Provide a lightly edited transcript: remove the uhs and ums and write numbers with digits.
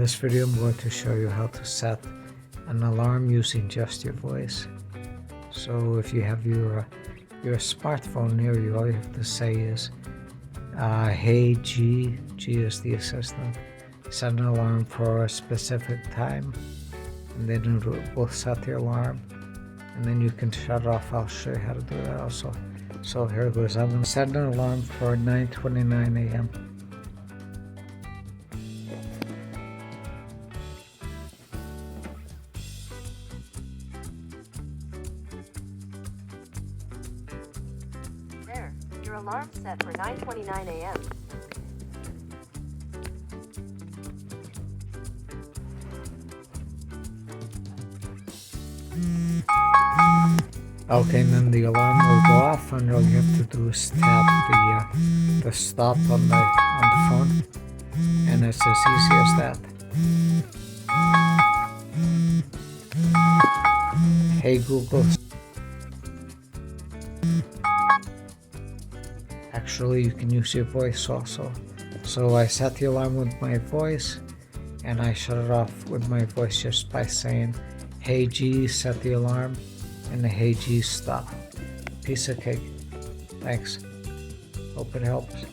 this video I'm going to show you how to set an alarm using just your voice. So if you have your smartphone near you, all you have to say is hey G is the assistant, set an alarm for a specific time, and then it will set the alarm, and then you can shut it off. I'll show you how to do that also. So here it goes. I'm going to set an alarm for 9:29 a.m. There, your alarm set for 9:29 a.m. Okay, and then the alarm will go off, and all you have to do is tap the stop on the phone, and it's as easy as that. Hey Google. Actually, you can use your voice also. So I set the alarm with my voice, and I shut it off with my voice just by saying, hey G, set the alarm, and the hey G stop. Piece of cake. Thanks. Hope it helps.